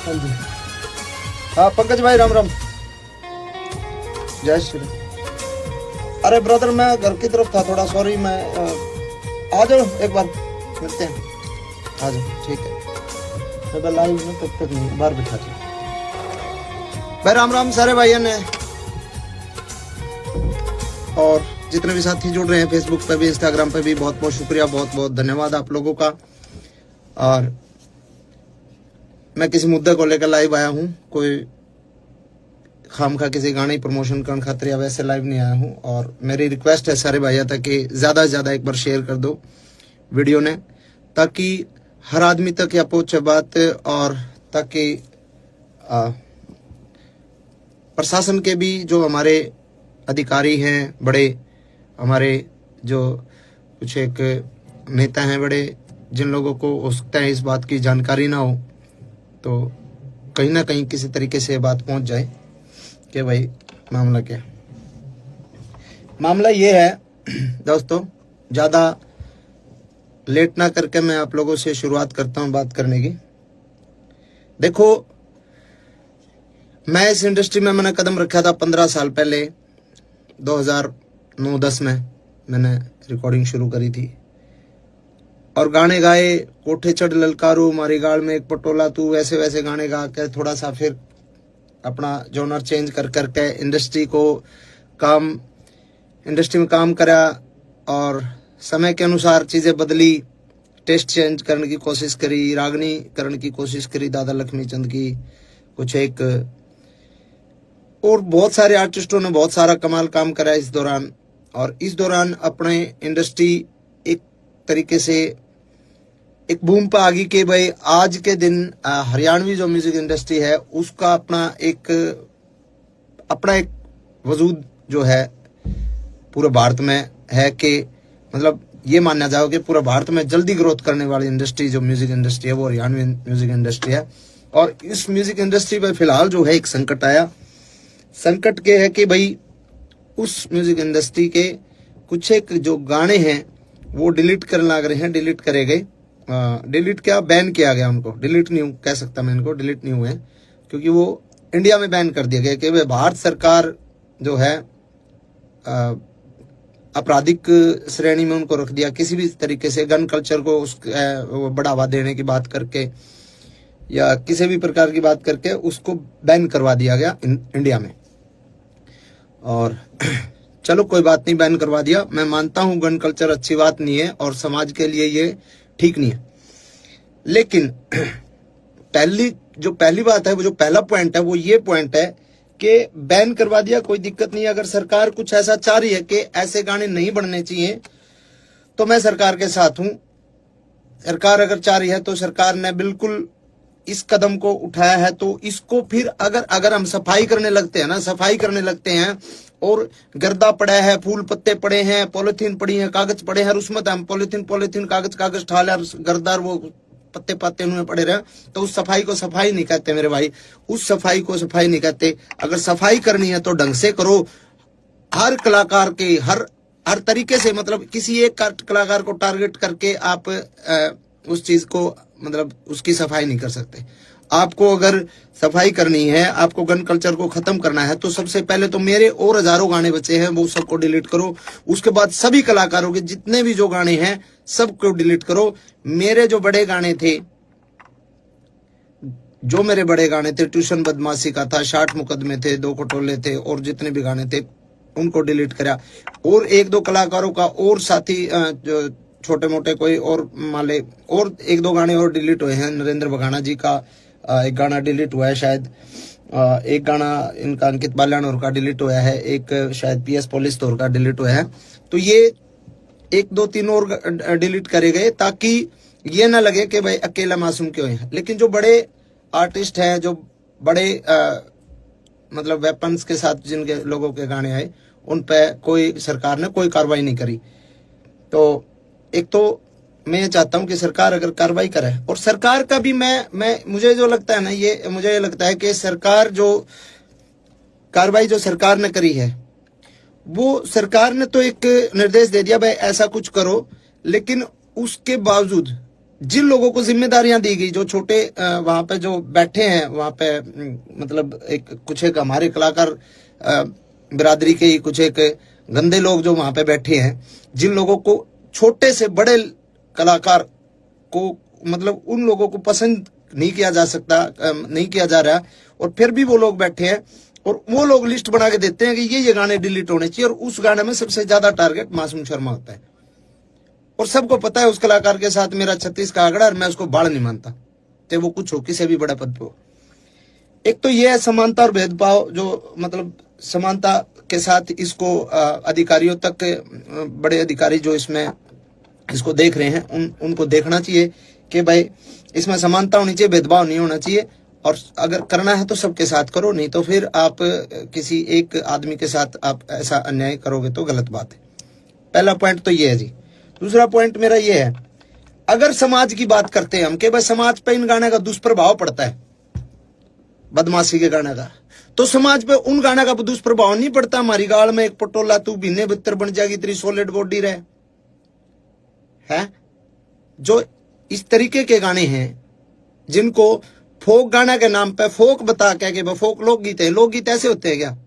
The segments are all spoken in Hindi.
हाँ जी, हाँ पंकज भाई राम राम, जय श्री राम। अरे ब्रदर मैं घर की तरफ था थोड़ा, सॉरी। मैं आ जाओ एक बार मिलते हैं, आ जाओ ठीक है। मैं लाइव में तब तक नहीं, बाहर बिठा दो भाई। राम राम सारे भाइयों ने, और जितने भी साथी जुड़ रहे हैं फेसबुक पे भी इंस्टाग्राम पे भी, बहुत बहुत शुक्रिया, बहुत बहुत धन्यवाद आप लोगों का। और मैं किसी मुद्दे को लेकर लाइव आया हूँ, कोई खामखा किसी गाने प्रमोशन करने खातिर या वैसे लाइव नहीं आया हूँ। और मेरी रिक्वेस्ट है सारे भाइयों तक कि ज़्यादा से ज़्यादा एक बार शेयर कर दो वीडियो ने, ताकि हर आदमी तक या पहुँचे बात, और ताकि प्रशासन के भी जो हमारे अधिकारी हैं, बड़े हमारे जो कुछ एक नेता हैं बड़े, जिन लोगों को हो सकता है इस बात की जानकारी ना हो, तो कहीं ना कहीं किसी तरीके से बात पहुंच जाए कि भाई मामला क्या है। मामला ये है दोस्तों, ज़्यादा लेट ना करके मैं आप लोगों से शुरुआत करता हूं बात करने की। देखो, मैं इस इंडस्ट्री में मैंने कदम रखा था 15 साल पहले, 2009-10 में मैंने रिकॉर्डिंग शुरू करी थी और गाने गाए, कोठे चढ़ ललकारू मारी गाल में एक पटोला तू, वैसे वैसे गाने गा के थोड़ा सा फिर अपना जॉनर चेंज कर करके इंडस्ट्री में काम करा, और समय के अनुसार चीज़ें बदली, टेस्ट चेंज करने की कोशिश करी, रागनी करने की कोशिश करी दादा लक्ष्मी चंद की, कुछ एक और बहुत सारे आर्टिस्टों ने बहुत सारा कमाल काम करा इस दौरान। और इस दौरान अपने इंडस्ट्री एक तरीके से एक बूम पे आ गई कि भाई आज के दिन हरियाणवी जो म्यूजिक इंडस्ट्री है उसका अपना एक वजूद जो है पूरे भारत में है, कि मतलब ये मानना जाओ कि पूरे भारत में जल्दी ग्रोथ करने वाली इंडस्ट्री जो म्यूजिक इंडस्ट्री है वो हरियाणवी म्यूजिक इंडस्ट्री है। और इस म्यूजिक इंडस्ट्री पर फिलहाल जो है एक संकट आया। संकट के है कि भाई उस म्यूजिक इंडस्ट्री के कुछ एक जो गाने हैं वो डिलीट करने लग रहे हैं, डिलीट करे गए, डिलीट क्या, बैन किया गया उनको, डिलीट नहीं कह सकता मैं इनको, डिलीट नहीं हुए क्योंकि वो इंडिया में बैन कर दिया गया कि भाई भारत सरकार जो है आपराधिक श्रेणी में उनको रख दिया, किसी भी तरीके से गन कल्चर को बढ़ावा देने की बात करके या किसी भी प्रकार की बात करके उसको बैन करवा दिया गया इंडिया में। और चलो कोई बात नहीं, बैन करवा दिया, मैं मानता हूं गन कल्चर अच्छी बात नहीं है और समाज के लिए ये ठीक नहीं है। लेकिन पहली बात है, वो जो पहला पॉइंट है वो ये पॉइंट है कि बैन करवा दिया, कोई दिक्कत नहीं है। अगर सरकार कुछ ऐसा चाह रही है कि ऐसे गाने नहीं बनने चाहिए तो मैं सरकार के साथ हूं। सरकार अगर चाह रही है तो सरकार ने बिल्कुल इस कदम को उठाया है, तो इसको फिर अगर हम सफाई करने लगते हैं ना, सफाई करने लगते हैं और गर्दा पड़ा है, फूल पत्ते पड़े हैं, पॉलिथीन पड़ी है, कागज पड़े हैं, उसमें हम पॉलिथीन कागज ठाल गर्दार वो पत्ते पत्ते उनमें पड़े रहे, तो उस सफाई को सफाई नहीं कहते मेरे भाई, उस सफाई को सफाई नहीं कहते। अगर सफाई करनी है तो ढंग से करो, हर कलाकार के हर तरीके से, मतलब किसी एक कलाकार को टारगेट करके आप उस चीज को मतलब उसकी सफाई नहीं कर सकते। आपको अगर सफाई करनी है, आपको गन कल्चर को खत्म करना है, तो सबसे पहले तो मेरे और हजारों गाने बचे हैं वो सबको डिलीट करो। उसके बाद सभी कलाकारों के जितने भी जो गाने हैं सबको डिलीट करो। मेरे जो बड़े गाने थे, ट्यूशन बदमाशी का था, 60 मुकदमे थे, 2 खटोले थे, और जितने भी गाने थे उनको डिलीट करा। और 1-2 कलाकारों का और साथी जो छोटे मोटे कोई और माले और 1-2 गाने और डिलीट हुए हैं। नरेंद्र बघाना जी का एक गाना डिलीट हुआ है शायद, एक गाना इनका अंकित बाल्यान का डिलीट हुआ है, एक शायद PS पुलिस का डिलीट हुआ है। तो ये 1-2-3 और डिलीट करे गए ताकि ये ना लगे कि भाई अकेला मासूम क्यों है। लेकिन जो बड़े आर्टिस्ट हैं, जो बड़े मतलब वेपन्स के साथ जिनके लोगों के गाने आए, उन पे कोई सरकार ने कोई कार्रवाई नहीं करी। तो एक तो मैं चाहता हूं कि सरकार अगर कार्रवाई करे, और सरकार का भी मुझे जो लगता है ना, ये मुझे लगता है कि सरकार जो कार्रवाई जो सरकार ने करी है, वो सरकार ने तो एक निर्देश दे दिया भाई ऐसा कुछ करो, लेकिन उसके बावजूद जिन लोगों को जिम्मेदारियां दी गई, जो छोटे वहां पे जो बैठे हैं वहां पे, मतलब कुछ एक हमारे कलाकार बिरादरी के ही कुछ एक गंदे लोग जो वहां पे बैठे हैं, जिन लोगों को छोटे से बड़े कलाकार को, मतलब उन लोगों को पसंद नहीं किया जा सकता, नहीं किया जा रहा, और फिर भी वो लोग बैठे हैं और वो लोग लिस्ट बना के देते हैं कि ये गाने डिलीट होने चाहिए, और उस गाने में सबसे ज्यादा टारगेट मासूम शर्मा होता है। और सबको पता है उस कलाकार के साथ मेरा 36 का आंकड़ा, और मैं उसको बाढ़ नहीं मानता, चाहे वो कुछ हो, किसी भी बड़े पद पे हो। एक तो ये है समानता और भेदभाव, जो मतलब समानता के साथ इसको अधिकारियों तक, बड़े अधिकारी जो इसमें इसको देख रहे हैं उनको देखना चाहिए कि भाई इसमें समानता होनी चाहिए, भेदभाव नहीं होना चाहिए, और अगर करना है तो सबके साथ करो, नहीं तो फिर आप किसी एक आदमी के साथ आप ऐसा अन्याय करोगे तो गलत बात है। पहला पॉइंट तो ये है जी। दूसरा पॉइंट मेरा ये है, अगर समाज की बात करते हैं हम कि भाई समाज पे इन गाने का दुष्प्रभाव पड़ता है, बदमाशी के गाने का, तो समाज पे उन गाने का दुष्प्रभाव नहीं पड़ता। हमारी गाल में एक पटोला तू बीने बितर बन जाएगी, तेरी सॉलिड बॉडी रहे है। जो इस तरीके के गाने हैं जिनको फोक गाना के नाम पे फोक बता के फोक लोकगीत है, लोकगीत ऐसे होते हैं क्या?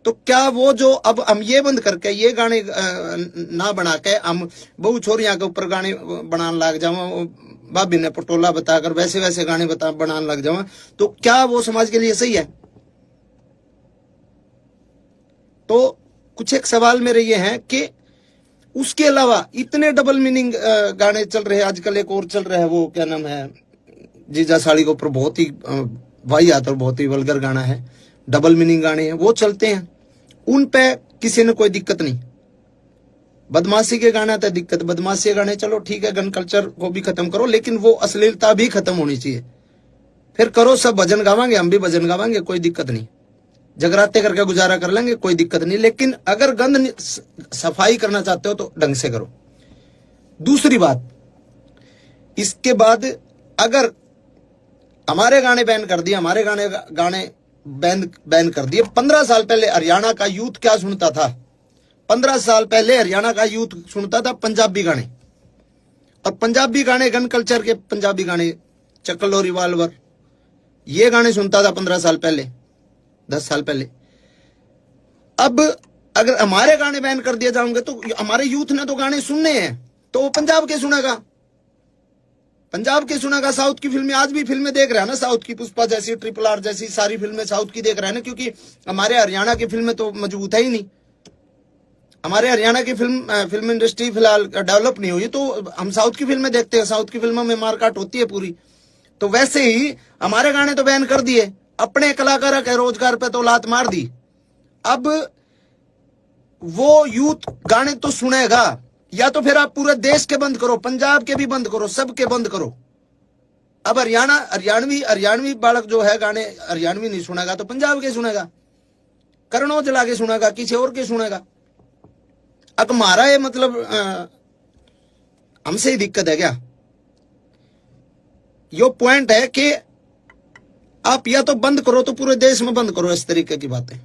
तो क्या वो जो अब हम ये बंद करके ये गाने ना बना के हम बहु छोरियां के ऊपर गाने बनाने लग जाओ, भाभी ने पटोला बताकर वैसे वैसे गाने बनाने लग जाओ, तो क्या वो समाज के लिए सही है? तो कुछ एक सवाल मेरे ये हैं कि उसके अलावा इतने डबल मीनिंग गाने चल रहे हैं आजकल। एक और चल रहा है, वो क्या नाम है, जीजा साड़ी के ऊपर बहुत ही वाहियात और बहुत ही वल्गर गाना है, डबल मीनिंग गाने हैं, वो चलते हैं, उन पे किसी ने कोई दिक्कत नहीं। बदमाशी के गाना तो दिक्कत, बदमाशी के गाने चलो ठीक है, गन कल्चर को भी खत्म करो, लेकिन वो अश्लीलता भी खत्म होनी चाहिए। फिर करो, सब भजन गावांगे, हम भी भजन गावांगे, कोई दिक्कत नहीं, जगराते करके गुजारा कर लेंगे, कोई दिक्कत नहीं, लेकिन अगर गंद सफाई करना चाहते हो तो ढंग से करो। दूसरी बात, इसके बाद अगर हमारे गाने बैन कर दिए, हमारे गाने बैन कर दिए, 15 साल पहले हरियाणा का यूथ क्या सुनता था? 15 साल पहले हरियाणा का यूथ सुनता था पंजाबी गाने, और पंजाबी गाने गन कल्चर के पंजाबी गाने, चक्लो रिवाल्वर, ये गाने सुनता था 15 साल पहले, 10 साल पहले। अब अगर हमारे गाने बैन कर दिए जाएंगे तो हमारे यूथ ने तो गाने सुनने हैं, तो वो पंजाब के सुनेगा, पंजाब के सुनेगा। साउथ की फिल्में, आज भी फिल्में देख रहे हैं ना, साउथ की पुष्पा जैसी, ट्रिपल आर जैसी सारी फिल्में साउथ की देख रहे हैं ना, क्योंकि हमारे हरियाणा की फिल्में तो मजबूत है ही नहीं। हमारे हरियाणा की फिल्म इंडस्ट्री फिलहाल डेवलप नहीं हुई, तो हम साउथ की फिल्में देखते हैं, साउथ की फिल्मों में मारकाट होती है पूरी। तो वैसे ही हमारे गाने तो बैन कर दिए, अपने कलाकारों के रोजगार पे तो लात मार दी। अब वो यूथ गाने तो सुनेगा, या तो फिर आप पूरे देश के बंद करो, पंजाब के भी बंद करो, सबके बंद करो। अब हरियाणवी बालक जो है गाने हरियाणवी नहीं सुनेगा तो पंजाब के सुनेगा, करण औजला के सुनेगा, किसी और के सुनेगा। अब हमारा ये मतलब हमसे ही दिक्कत है क्या? यो पॉइंट है कि आप या तो बंद करो तो पूरे देश में बंद करो, इस तरीके की बातें।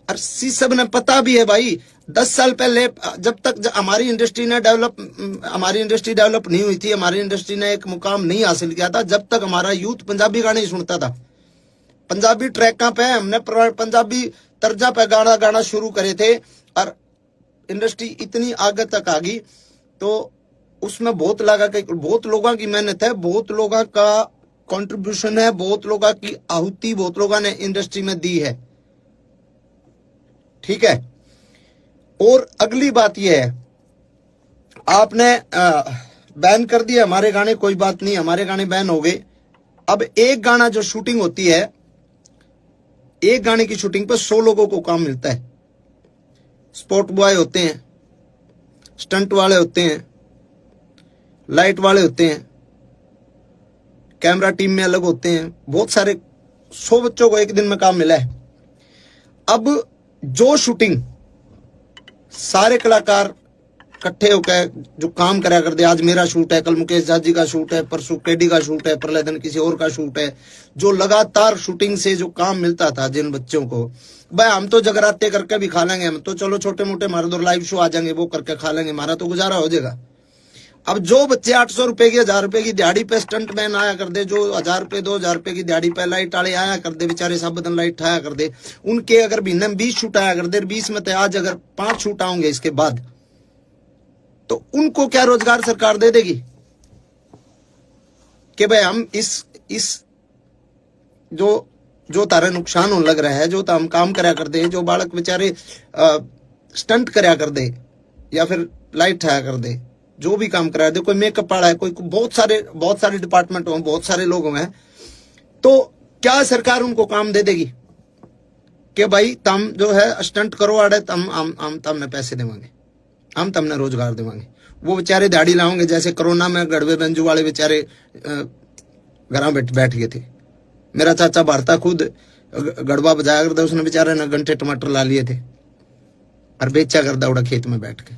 और सब ने पता भी है भाई, 10 साल पहले जब तक हमारी इंडस्ट्री डेवलप नहीं हुई थी, हमारी इंडस्ट्री ने एक मुकाम नहीं हासिल किया था, जब तक हमारा यूथ पंजाबी गाने ही सुनता था। पंजाबी ट्रैकों पे हमने पंजाबी तर्जा पे गाना शुरू करे थे, और इंडस्ट्री इतनी आगे तक आ गई, तो उसमें बहुत लोगों की मेहनत है, बहुत लोगों का कंट्रीब्यूशन है, बहुत लोगों की आहुति बहुत लोगों ने इंडस्ट्री में दी है, ठीक है। और अगली बात यह है, आपने बैन कर दिया हमारे गाने, कोई बात नहीं, हमारे गाने बैन हो गए। अब एक गाना जो शूटिंग होती है, एक गाने की शूटिंग पर 100 लोगों को काम मिलता है। स्पॉट बॉय होते हैं, स्टंट वाले होते हैं, लाइट वाले होते हैं, कैमरा टीम में अलग होते हैं, बहुत सारे 100 बच्चों को एक दिन में काम मिला है। अब जो शूटिंग सारे कलाकार इकट्ठे होकर जो काम करा करते, आज मेरा शूट है, कल मुकेश जाजी का शूट है, परसों केडी का शूट है, परले दिन किसी और का शूट है, जो लगातार शूटिंग से जो काम मिलता था जिन बच्चों को, भाई हम तो जगराते करके भी खा लेंगे, हम तो चलो छोटे मोटे हमारे दो लाइव शो आ जाएंगे, वो करके खा लेंगे, हमारा तो गुजारा हो जाएगा। अब जो बच्चे 800 रुपए की 1000 रुपए की दिहाड़ी पे स्टंट मैन आया कर दे, जो 1000 रुपए 2000 रुपए की दिहाड़ी पे लाइट वाले आया कर दे, बेचारे सब बदन लाइट आया कर दे, उनके अगर महीने में 20 शूट आया कर दे, 20 में तो आज अगर 5 शूट आएंगे इसके बाद, तो उनको क्या रोजगार सरकार दे देगी कि भाई हम इस जो तारे नुकसान होने लग रहा है, जो हम काम करया कर दे, जो बालक बेचारे स्टंट करया कर दे या फिर लाइट आया कर दे, जो भी काम करा दे, कोई मेकअप वाला है, कोई बहुत सारे डिपार्टमेंट हो, बहुत सारे लोग हैं, तो क्या सरकार उनको काम दे देगी कि भाई तुम जो है स्टंट करो आड़े, हम तुमने पैसे देवांगे, हम तुमने रोजगार देवांगे। वो बेचारे दिहाड़ी लाओगे, जैसे कोरोना में गड़वे बंजू वाले बेचारे घर बैठ गए थे। मेरा चाचा भारता खुद गड़वा बजाया करता, उसने बेचारे ने घंटे टमाटर ला लिए थे और बेचा कर दौड़ा खेत में बैठ के।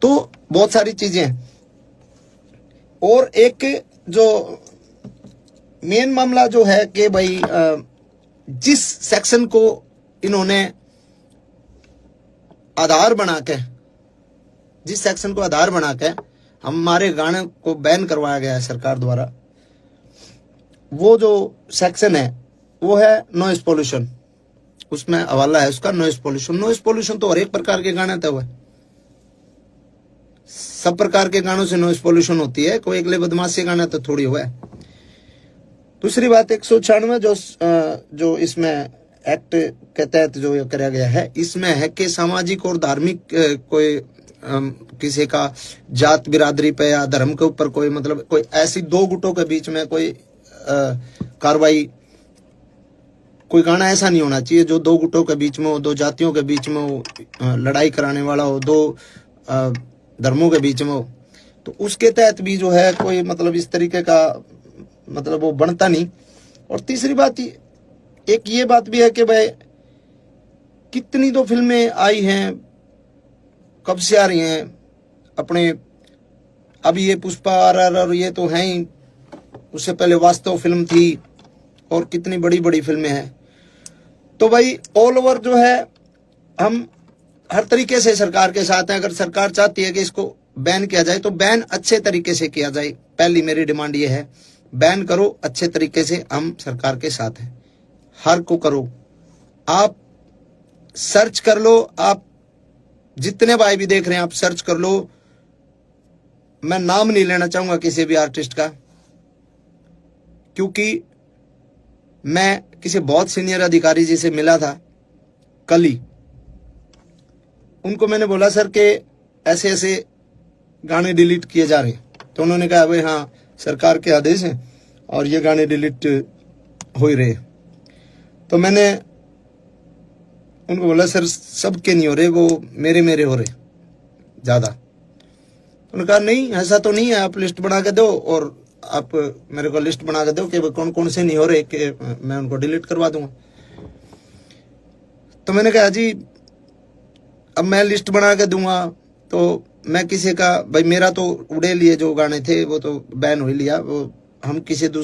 तो बहुत सारी चीजें हैं। और एक जो मेन मामला जो है कि भाई जिस सेक्शन को इन्होंने आधार बना के, जिस सेक्शन को आधार बना के हमारे गाने को बैन करवाया गया है सरकार द्वारा, वो जो सेक्शन है वो है नॉइस पोल्यूशन। उसमें हवाला है उसका नॉइस पोल्यूशन। नॉइस पोल्यूशन तो हर एक प्रकार के गाने तो है, सब प्रकार के गानों से नॉइस पोल्यूशन होती है, कोई अगले बदमाशी गाना तो थोड़ी हुआ है। दूसरी बात 196 जो इसमें एक्ट के तहत जो कराया गया है, इसमें है कि सामाजिक और धार्मिक कोई किसी का जात बिरादरी पे या धर्म के ऊपर कोई मतलब कोई ऐसी दो गुटों के बीच में कोई कार्रवाई, कोई गाना ऐसा नहीं होना चाहिए जो दो गुटों के बीच में हो, दो जातियों के बीच में हो, लड़ाई कराने वाला हो, दो धर्मों के बीच में हो। तो उसके तहत भी जो है कोई मतलब इस तरीके का मतलब वो बनता नहीं। और तीसरी बात एक ये बात भी है कि भाई कितनी तो फिल्में आई हैं, कब से आ रही हैं अपने, अभी ये पुष्पा RRR ये तो है ही, उससे पहले वास्तव फिल्म थी और कितनी बड़ी बड़ी फिल्में हैं। तो भाई ऑल ओवर जो है हम हर तरीके से सरकार के साथ हैं। अगर सरकार चाहती है कि इसको बैन किया जाए तो बैन अच्छे तरीके से किया जाए। पहली मेरी डिमांड ये है, बैन करो अच्छे तरीके से, हम सरकार के साथ हैं। हर को करो, आप सर्च कर लो, आप जितने भाई भी देख रहे हैं आप सर्च कर लो। मैं नाम नहीं लेना चाहूंगा किसी भी आर्टिस्ट का, क्योंकि मैं किसी बहुत सीनियर अधिकारी जी से मिला था कल ही। उनको मैंने बोला सर कि ऐसे ऐसे गाने डिलीट किए जा रहे हैं, तो उन्होंने कहा भाई हाँ सरकार के आदेश हैं और ये गाने डिलीट हो ही रहे। तो मैंने उनको बोला सर सबके नहीं हो रहे, वो मेरे हो रहे ज्यादा। उन्होंने कहा नहीं ऐसा तो नहीं है, आप लिस्ट बना के दो और आप मेरे को लिस्ट बना के दो कि कौन कौन से नहीं हो रहे, कि मैं उनको डिलीट करवा दूंगा। तो मैंने कहा जी अब मैं लिस्ट बना के दूंगा तो मैं किसी का भाई, मेरा तो उड़े लिए जो गाने थे वो तो बैन हो ही लिया, वो हम किसी दूसरे